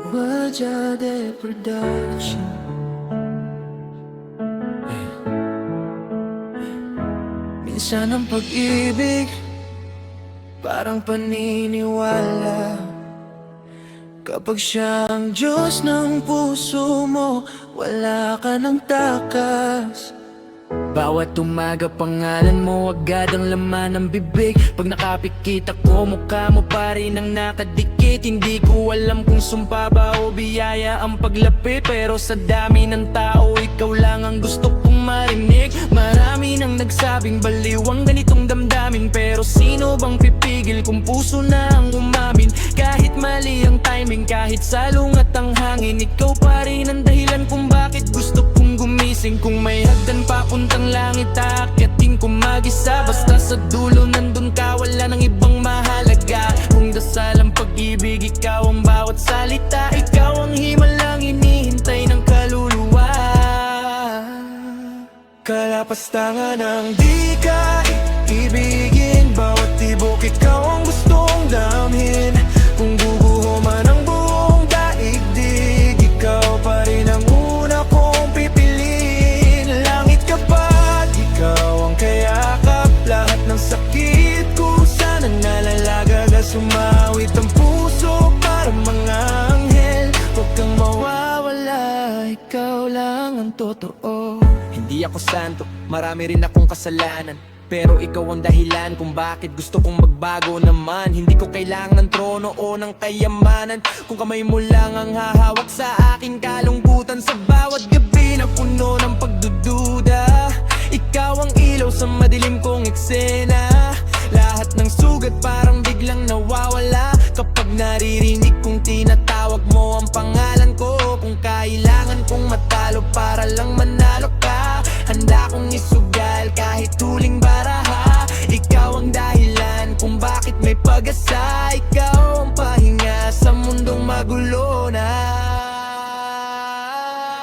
Wajade Production. Minsan ang pag-ibig parang paniniwala. Kapag siya ang Diyos ng puso mo, wala ka ng takas. Bawat umaga pangalan mo agad ang laman ng bibig. Pag nakapikit ako, mukha mo pa rin ang nakadikit. Hindi ko alam kung sumpa ba o biyaya ang paglapit, pero sa dami ng tao, ikaw lang ang gusto kong marinig. Marami nang nagsabing baliw ang ganitong damdamin, pero sino bang pipigil kung puso na ang umamin? Kahit mali ang timing, kahit salungat ang hangin, ikaw pa rin ang dahilan kung bakit gusto kong gumising. Kung may hagdan papuntang langit, aakyatin ko mag-isa. Basta sa dulo nandun ka, wala nang ibang mahalaga. Kung dasal ang pag-ibig, ikaw ang bawat salita. Ikaw ang himalang hinihintay ng kaluluwa. Kalapastangan ng di ka ibigin, bawat tibok ikaw ang gustong damhin. Kung guguho man ang buong daigdig, ikaw pa rin ang una kong pipiliin. Langit kapag ikaw ang kayakap, lahat ng sakit ko sanang nalalaga. Sumawit ang puso para mga anghel. Huwag kang mawawala, ikaw lang ang totoo. Hindi ako santo, marami rin akong kasalanan, pero ikaw ang dahilan kung bakit gusto kong magbago naman. Hindi ko kailangan ng trono o ng kayamanan, kung kamay mo lang ang hahawak sa aking kalungkutan. Sa bawat gabi na puno ng pagdududa, ikaw ang ilaw sa madilim kong eksena. Lahat ng sugat parang biglang nawawala kapag naririnig kong tinatawag mo ang pangalan ko. Kung kailangan kong matalo para lang manalo ka, handa kong isugal kahit huling baraha. Ikaw ang dahilan kung bakit may pag-asa. Ikaw ang pahinga sa mundong magulo na.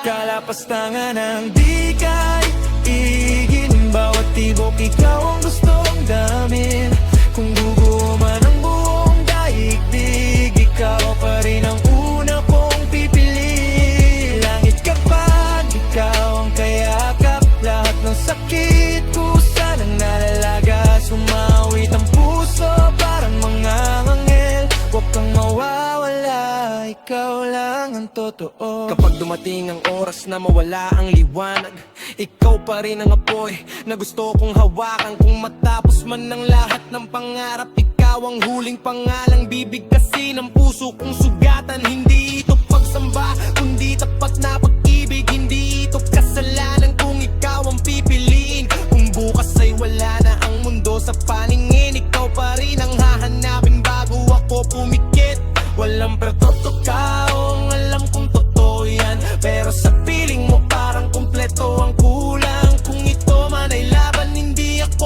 Kalapastangan ng di ka iigin, bawat tibok ikaw ang gustong damin. Kung guguho man ang buong daigdig, ikaw pa rin ang una kong pipiliin. Langit kapag ikaw ang kayakap, lahat ng sakit ko sanang nalalaga. Sumawit ang puso parang mga anghel. Huwag kang mawawala, ikaw lang ang totoo. Kapag dumating ang oras na mawala ang liwanag, ikaw pa rin ang apoy na gusto kong hawakan. Kung matapos man ng lahat ng pangarap, ikaw ang huling pangalang bibigkasin ng puso kong sugatan. Hindi ito pagsamba, kundi tapat na pag-ibig. Hindi ito kasalanan kung ikaw ang pipiliin. Kung bukas ay wala na ang mundo sa paningin, ikaw pa rin ang hahanapin bago ako pumikit. Walang pertotokaong alam kung totoo yan, pero sa piling mo parang kumpleto ang kulang. Kung ito man ay laban, hindi ako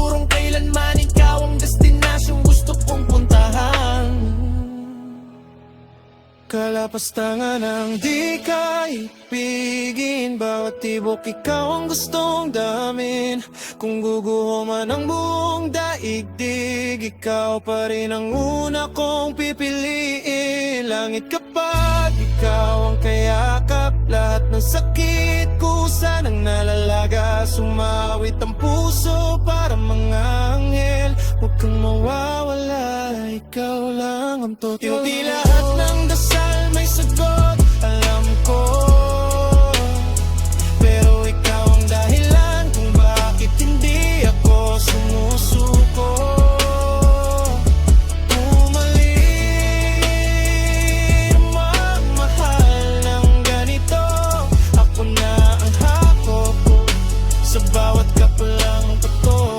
urong kailanman. Ikaw ang destinasyong gusto kong puntahan. Kalapastangan ng di ka ibigin, bawat tibok ikaw ang gustong damin. Kung guguho man ang buong daigdig, ikaw pa rin ang una kong pipiliin. Langit kapag ikaw ang kayakap, lahat ng sakit ko sanang nalalaga. Sumawit ang puso para mga anghel. Huwag kang mawawala, ikaw lang ang totoo. Hindi lahat ng dasal may sagot, alam ko, pero ikaw ang dahilan kung bakit hindi ako sumusuko. Magmahal ng ganito, ako na ang hakot sa bawat kapalang totoo.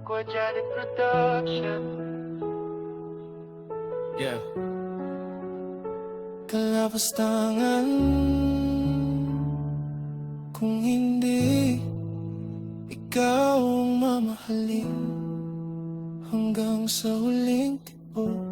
Quadratic Production. Yeah. Kalapastangan kung hindi ikaw ang mamahalin hanggang sa huling tibok.